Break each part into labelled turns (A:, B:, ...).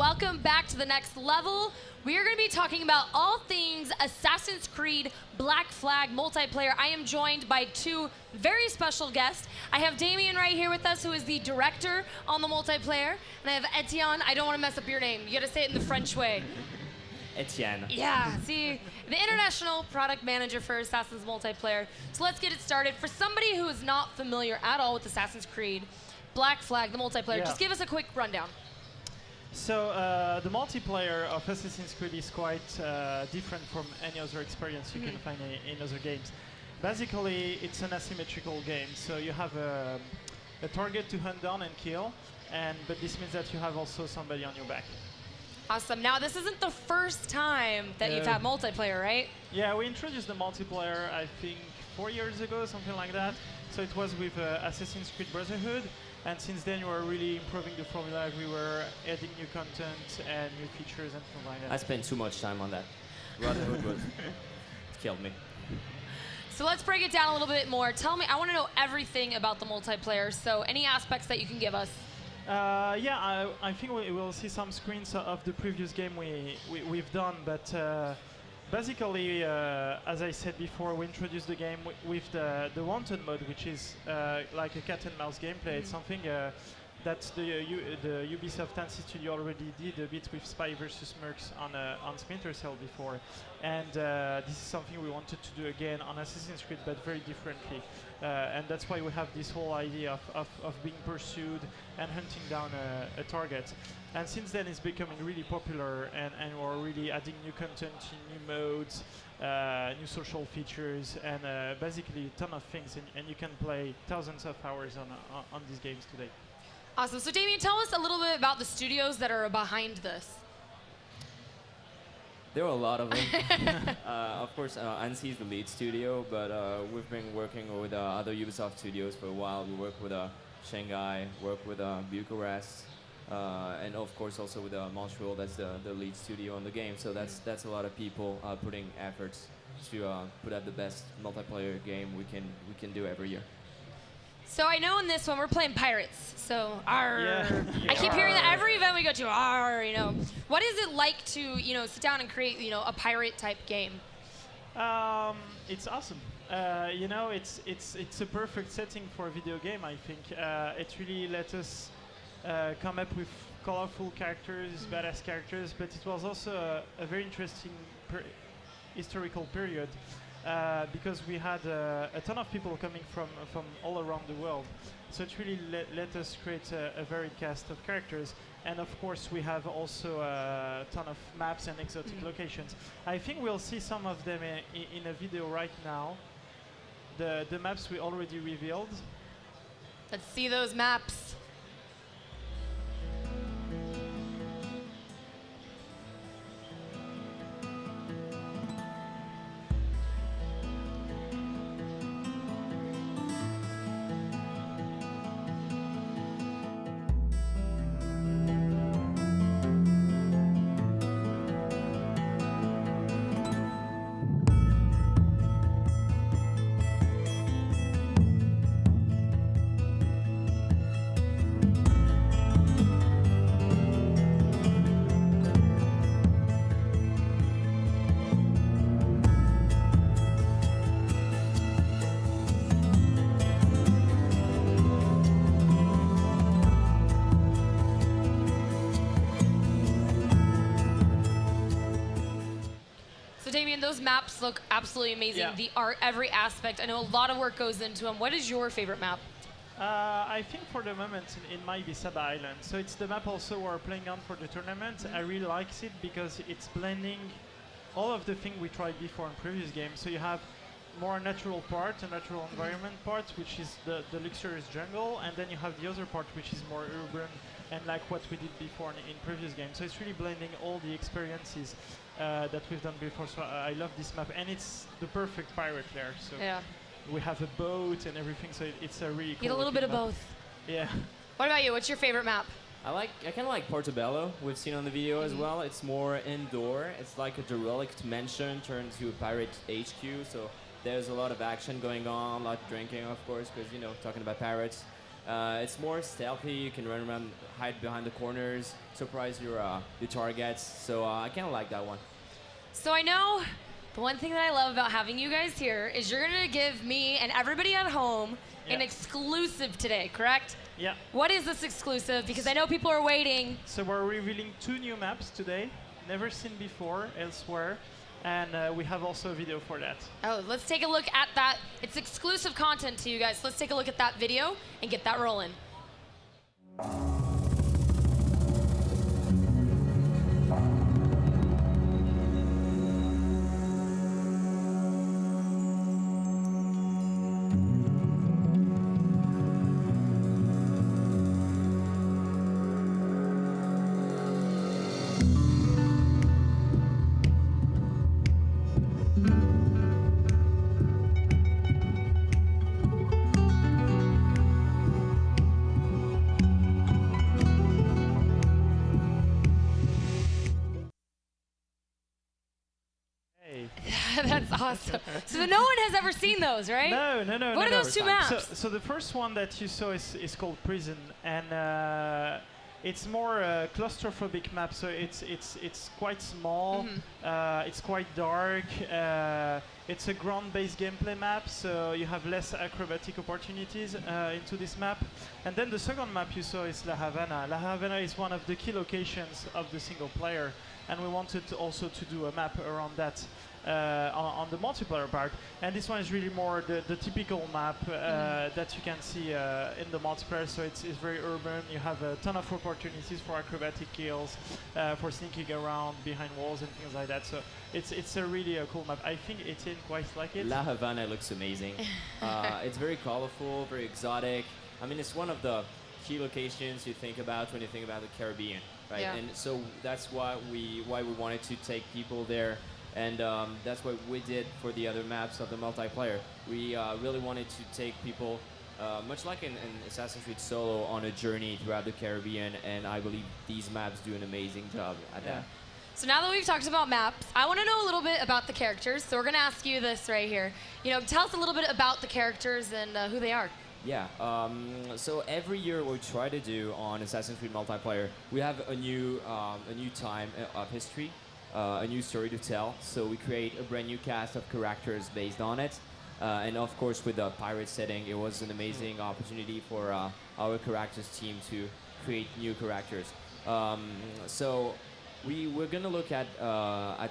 A: welcome back to the next level. We are going to be talking about all things Assassin's Creed Black Flag multiplayer. I am joined by two very special guests. I have Damien right here with us, who is the director on the multiplayer, and I have Etienne. I don't want to mess up your name. You got to say it in the French way.
B: Etienne.
A: Yeah, see, the international product manager for Assassin's multiplayer. So let's get it started. For somebody who is not familiar at all with Assassin's Creed Black Flag, the multiplayer, just give us a quick rundown.
C: So the multiplayer of Assassin's Creed is quite different from any other experience you can find in other games. Basically, it's an asymmetrical game. So you have a target to hunt down and kill, but this means that you have also somebody on your back.
A: Awesome. Now, this isn't the first time that you've had multiplayer, right?
C: Yeah, we introduced the multiplayer, I think, 4 years ago, something like that. So it was with Assassin's Creed Brotherhood. And since then, we were really improving the formula. We were adding new content and new features and things like that.
B: I spent too much time on that. Brotherhood was killed me.
A: So let's break it down a little bit more. Tell me, I want to know everything about the multiplayer. So any aspects that you can give us?
C: I think we will see some screens of the previous game we've done, but basically, as I said before, we introduced the game with the Wanted mode, which is like a cat and mouse gameplay. It's something that the Ubisoft Fantasy Studio already did a bit with Spy vs. Mercs on Splinter Cell before. And this is something we wanted to do again on Assassin's Creed, but very differently. And that's why we have this whole idea of being pursued and hunting down a target. And since then, it's becoming really popular, and we're really adding new content, new modes, new social features, and basically a ton of things. And you can play thousands of hours on these games today.
A: Awesome. So, Damien, tell us a little bit about the studios that are behind this.
B: There are a lot of them. Of course, ANSI is the lead studio, but we've been working with other Ubisoft studios for a while. We work with Shanghai, work with Bucharest, and of course also with Montreal. That's the lead studio on the game. So that's a lot of people putting efforts to put out the best multiplayer game we can do every year.
A: So I know in this one we're playing pirates. So arr.
C: Yeah.
A: I keep hearing that every event we go to. Arr, you know. What is it like to sit down and create a pirate type game?
C: It's awesome. It's a perfect setting for a video game. I think it really let us come up with colorful characters, badass characters, but it was also a very interesting historical period. Because we had a ton of people coming from all around the world. So it really let us create a varied cast of characters. And of course, we have also a ton of maps and exotic locations. I think we'll see some of them in a video right now. The maps we already revealed.
A: Let's see those maps. Damien, those maps look absolutely amazing.
C: Yeah.
A: The art, every aspect. I know a lot of work goes into them. What is your favorite map?
C: I think for the moment it might be Saba Island. So it's the map also we're playing on for the tournament. I really like it because it's blending all of the things we tried before in previous games. So you have more natural part, a natural environment part, which is the luxurious jungle, and then you have the other part, which is more urban and like what we did before in previous games. So it's really blending all the experiences that we've done before. So I love this map, and it's the perfect pirate lair. So
A: Yeah.
C: we have a boat and everything, so it's a really cool.
A: Get a little bit of
C: map.
A: both.
C: Yeah.
A: What about you? What's your favorite map?
B: I kind of like Portobello. We've seen on the video as well. It's more indoor. It's like a derelict mansion turned to a pirate HQ. So there's a lot of action going on, a lot of drinking, of course, because talking about pirates. It's more stealthy. You can run around, hide behind the corners, surprise your targets. So I kind of like that one.
A: So I know the one thing that I love about having you guys here is you're gonna give me and everybody at home an exclusive today, correct?
C: Yeah.
A: What is this exclusive? Because I know people are waiting.
C: So we're revealing 2 new maps today, never seen before elsewhere, and we have also a video for that.
A: Oh, let's take a look at that. It's exclusive content to you guys. Let's take a look at that video and get that rolling. That's awesome. So no one has ever seen those, right?
C: No.
A: What are those 2 maps?
C: So the first one that you saw is called Prison, and it's more a claustrophobic map. So it's quite small. It's quite dark. It's a ground-based gameplay map, so you have less acrobatic opportunities into this map. And then the second map you saw is La Havana. La Havana is one of the key locations of the single player, and we wanted also to do a map around that. On the multiplayer part, and this one is really more the typical map that you can see in the multiplayer. So it's very urban. You have a ton of opportunities for acrobatic kills, for sneaking around behind walls and things like that. So it's a really cool map. I think Etienne quite like it.
B: La Havana looks amazing. It's very colorful, very exotic. I mean, it's one of the key locations you think about when you think about the Caribbean, right?
A: Yeah.
B: And so that's why we wanted to take people there. And that's what we did for the other maps of the multiplayer. We really wanted to take people, much like in Assassin's Creed Solo, on a journey throughout the Caribbean, and I believe these maps do an amazing job at that.
A: So now that we've talked about maps, I want to know a little bit about the characters. So we're going to ask you this right here. You know, tell us a little bit about the characters and who they are.
B: Yeah, so every year what we try to do on Assassin's Creed Multiplayer, we have a new time of history. A new story to tell, so we create a brand new cast of characters based on it, and of course with the pirate setting, it was an amazing opportunity for our characters team to create new characters. So we're gonna look at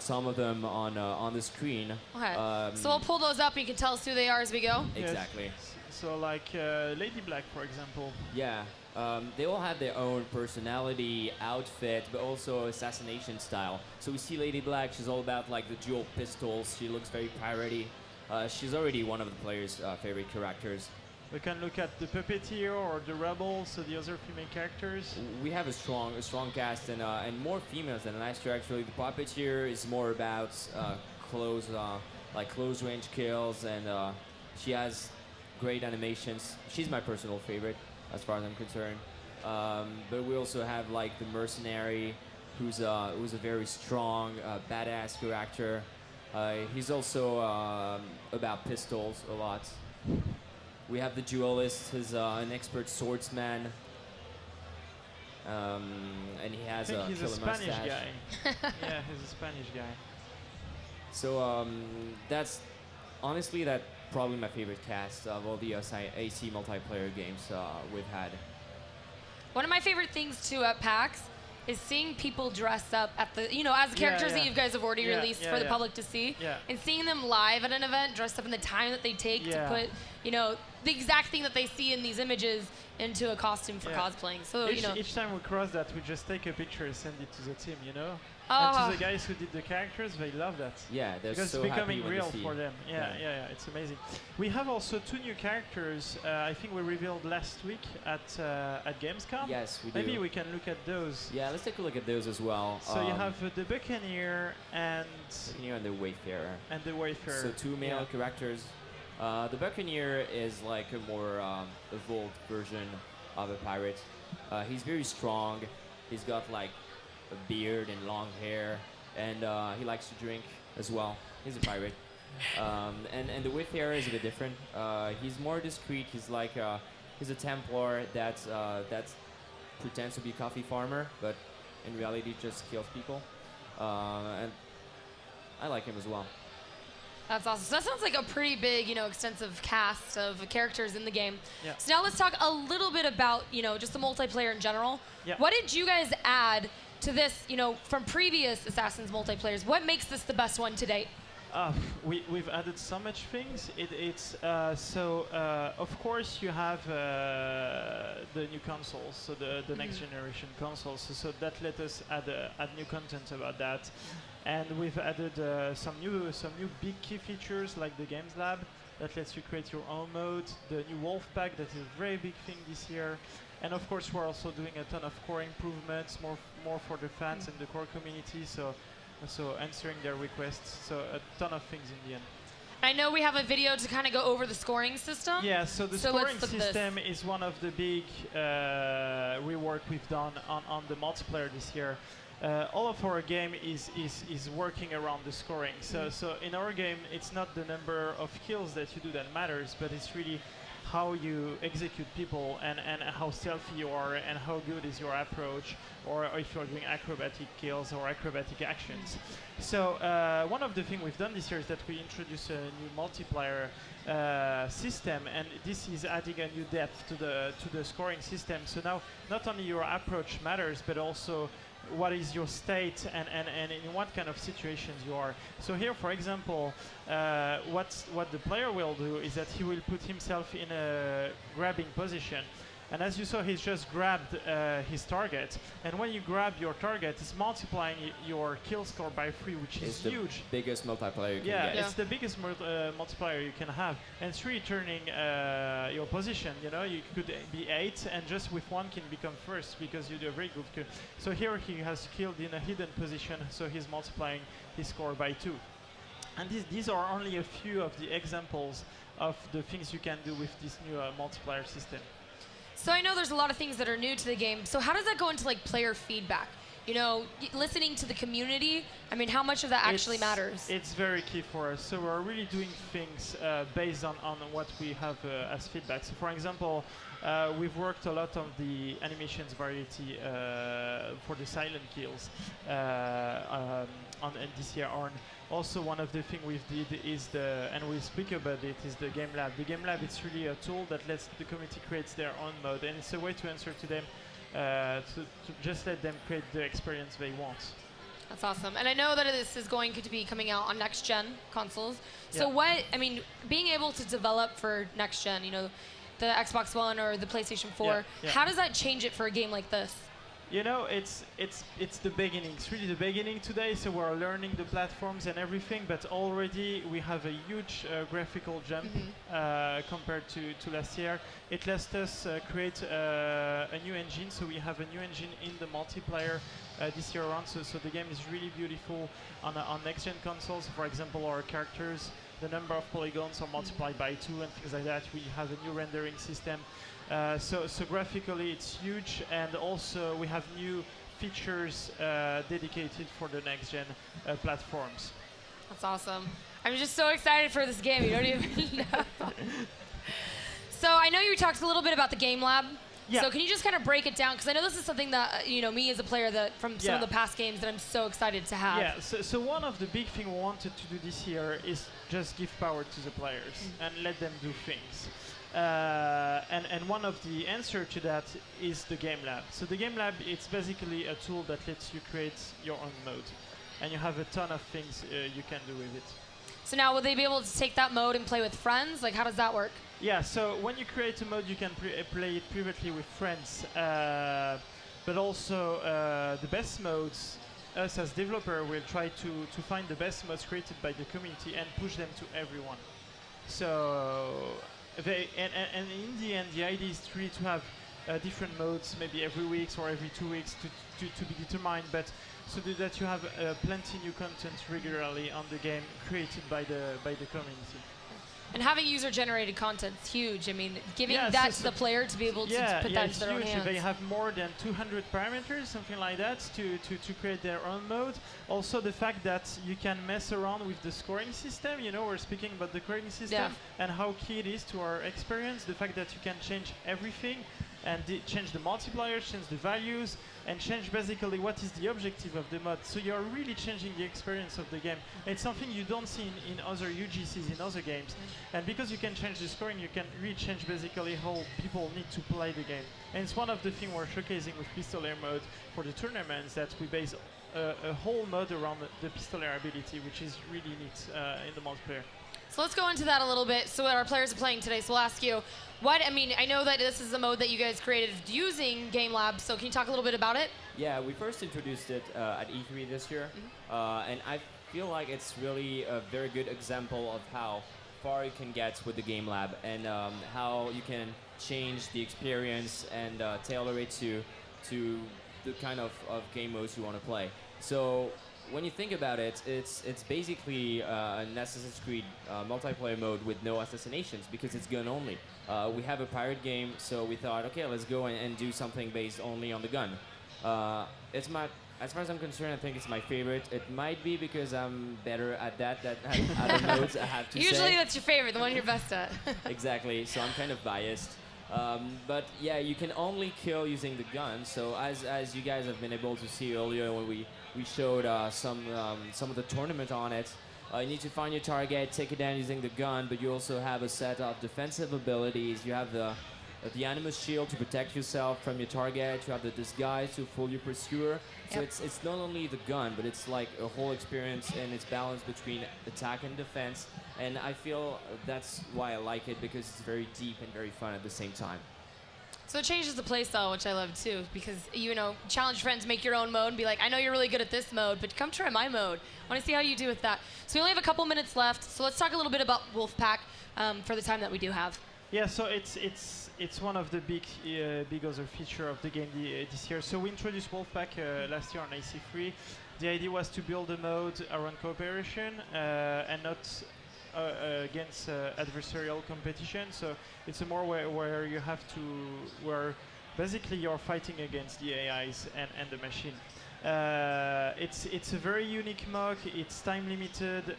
B: some of them on the screen.
A: Okay. So we'll pull those up, and you can tell us who they are as we go.
B: Exactly.
C: Yes. So like Lady Black, for example.
B: Yeah. They all have their own personality, outfit, but also assassination style. So we see Lady Black, she's all about like the dual pistols. She looks very piratey. She's already one of the players' favorite characters.
C: We can look at the Puppeteer or the Rebel, so the other female characters.
B: We have a strong cast and more females than last year actually. The Puppeteer is more about close range kills, and she has great animations. She's my personal favorite, as far as I'm concerned. But we also have like the Mercenary, who's a very strong, badass character. He's also about pistols a lot. We have the Duelist, who's an expert swordsman. And he has a
C: he's
B: killer
C: a Spanish
B: mustache.
C: guy. Yeah, he's a Spanish guy.
B: So that's honestly probably my favorite cast of all the AC multiplayer games we've had.
A: One of my favorite things too at PAX is seeing people dress up at the, as the characters that you guys have already released for the public to see, and seeing them live at an event dressed up in the time that they take to put, the exact thing that they see in these images into a costume for cosplaying. So
C: each time we cross that, we just take a picture and send it to the team,
A: Oh.
C: And to the guys who did the characters, they love that.
B: Yeah, they're
C: because
B: so
C: it's becoming
B: happy when
C: real
B: they see
C: for
B: it.
C: them. Yeah, it's amazing. We have also 2 new characters. I think we revealed last week at Gamescom.
B: Yes, we do.
C: Maybe we can look at those.
B: Yeah, let's take a look at those as well.
C: So you have the Buccaneer and
B: the Wayfarer.
C: And the Wayfarer.
B: So 2 male characters. The Buccaneer is like a more evolved version of a pirate. He's very strong. He's got like a beard and long hair, and he likes to drink as well. He's a pirate. And the Wayfarer is a bit different. He's more discreet. He's like He's a Templar that pretends to be a coffee farmer, but in reality just kills people. And I like him as well.
A: That's awesome. So that sounds like a pretty big, extensive cast of characters in the game.
C: Yeah.
A: So now let's talk a little bit about, just the multiplayer in general.
C: Yeah.
A: What did you guys add to this, from previous Assassin's multiplayers? What makes this the best one to date?
C: We've added so much things. Of course you have the new consoles, so the next generation consoles. So that let us add new content about that, and we've added some new big key features like the Games Lab that lets you create your own mode. The new Wolf Pack, that is a very big thing this year. And of course, we're also doing a ton of core improvements, more for the fans and the core community. So answering their requests. So a ton of things in the end.
A: I know we have a video to kind of go over the scoring system.
C: Yeah. So the
A: So
C: scoring
A: let's look at
C: system is one of the big rework we've done on the multiplayer this year. All of our game is working around the scoring. So in our game, it's not the number of kills that you do that matters, but it's really how you execute people and how stealthy you are and how good is your approach, or if you're doing acrobatic kills or acrobatic actions. So one of the things we've done this year is that we introduced a new multiplier system, and this is adding a new depth to the scoring system. So now not only your approach matters, but also what is your state and in what kind of situations you are. So here, for example, what the player will do is that he will put himself in a grabbing position. And as you saw, he's just grabbed his target. And when you grab your target, it's multiplying your kill score by 3, which is huge.
B: The biggest multiplier you can
C: Yeah,
B: get.
C: it's the biggest multiplier you can have. And it's really turning your position. You could be 8, and just with 1 can become first because you do a very good kill. So here he has killed in a hidden position, so he's multiplying his score by 2. And these are only a few of the examples of the things you can do with this new multiplier system.
A: So I know there's a lot of things that are new to the game. So how does that go into player feedback? Listening to the community. I mean, how much of that actually matters?
C: It's very key for us. So we're really doing things based on what we have as feedback. So for example, we've worked a lot on the animations variety for the silent kills on this year. Also, one of the things we've did is and we speak about it, is the Game Lab. The Game Lab is really a tool that lets the community create their own mode, and it's a way to answer to them, to just let them create the experience they want.
A: That's awesome. And I know that this is going to be coming out on next-gen consoles. So being able to develop for next-gen, the Xbox One or the PlayStation 4, how does that change it for a game like this?
C: It's the beginning. It's really the beginning today, so we're learning the platforms and everything, but already we have a huge graphical jump compared to last year. It lets us create a new engine, so we have a new engine in the multiplayer this year around, so the game is really beautiful on next-gen consoles. For example, our characters, the number of polygons are multiplied by 2 and things like that. We have a new rendering system. So graphically it's huge, and also we have new features dedicated for the next-gen platforms.
A: That's awesome. I'm just so excited for this game. You don't even know. So I know you talked a little bit about the Game Lab.
C: Yeah.
A: So can you just kind of break it down? Because I know this is something that, me as a player from some of the past games that I'm so excited to have.
C: Yeah, so one of the big things we wanted to do this year is just give power to the players and let them do things. And one of the answer to that is the Game Lab. So the Game Lab, it's basically a tool that lets you create your own mode, and you have a ton of things you can do with it.
A: So now will they be able to take that mode and play with friends? How does that work?
C: Yeah, so when you create a mode, you can play it privately with friends, but also the best modes, us as developer will try to find the best modes created by the community and push them to everyone. So and in the end, the idea is really to have different modes, maybe every week or every 2 weeks to be determined, but so that you have plenty new content regularly on the game created by the community.
A: And having user-generated content is huge. I mean, giving
C: Yeah,
A: that
C: so-
A: to the player to be able to put that
C: it's
A: into their own
C: huge.
A: hands.
C: They have more than 200 parameters, something like that, to create their own mode. Also, the fact that you can mess around with the scoring system. You know, we're speaking about the scoring system and how key it is to our experience. The fact that you can change everything and change the multipliers, change the values, and change basically what is the objective of the mod. So you're really changing the experience of the game. It's something you don't see in other UGCs, in other games. And because you can change the scoring, you can really change basically how people need to play the game. And it's one of the things we're showcasing with Pistoleer mode for the tournaments, that we base a whole mode around the Pistoleer ability, which is really neat in the multiplayer.
A: So let's go into that a little bit. So what our players are playing today. So we'll ask you, I know that this is a mode that you guys created using Game Lab. So can you talk a little bit about it?
B: Yeah, we first introduced it at E3 this year, and I feel like it's really a very good example of how far you can get with the Game Lab, and how you can change the experience and tailor it to the kind of game modes you want to play. So when you think about it, it's basically an Assassin's Creed multiplayer mode with no assassinations, because it's gun only. We have a pirate game, so we thought, okay, let's go and do something based only on the gun. As far as I'm concerned, I think it's my favorite. It might be because I'm better at that than at other modes, I have to say.
A: Usually that's your favorite, the one you're best at.
B: Exactly, so I'm kind of biased. But yeah, you can only kill using the gun. So as you guys have been able to see earlier when we showed some of the tournament on it, you need to find your target, take it down using the gun, but you also have a set of defensive abilities. You have the Animus Shield to protect yourself from your target. You have the Disguise to fool your pursuer. So it's not only the gun, but it's like a whole experience, and it's balanced between attack and defense. And I feel that's why I like it, because it's very deep and very fun at the same time.
A: So it changes the playstyle, which I love too, because, you know, challenge friends, make your own mode, and be like, I know you're really good at this mode, but come try my mode. I want to see how you do with that. So we only have a couple minutes left, so let's talk a little bit about Wolfpack for the time that we do have.
C: Yeah, so it's one of the big other feature of the game this year. So we introduced Wolfpack last year on AC3. The idea was to build a mode around cooperation and not against adversarial competition. So it's a more where you have to, where basically you're fighting against the AIs and the machine. It's a very unique MOC. It's time limited.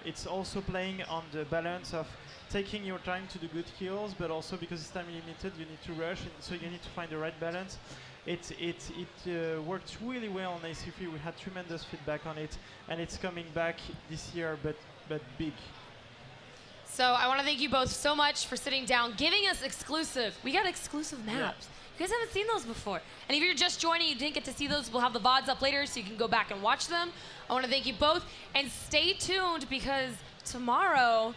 C: It's also playing on the balance of taking your time to do good kills, but also because it's time limited, you need to rush, and so you need to find the right balance. It worked really well on AC3. We had tremendous feedback on it, and it's coming back this year, but big.
A: So I want to thank you both so much for sitting down, giving us exclusive. We got exclusive maps. You guys haven't seen those before. And if you're just joining, you didn't get to see those, we'll have the VODs up later so you can go back and watch them. I want to thank you both, and stay tuned, because tomorrow,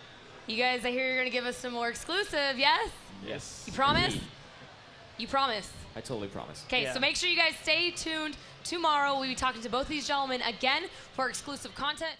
A: you guys, I hear you're going to give us some more exclusive, yes?
B: Yes.
A: You promise?
B: Indeed.
A: You promise?
B: I totally promise.
A: Okay, so make sure you guys stay tuned. Tomorrow, we'll be talking to both these gentlemen again for exclusive content.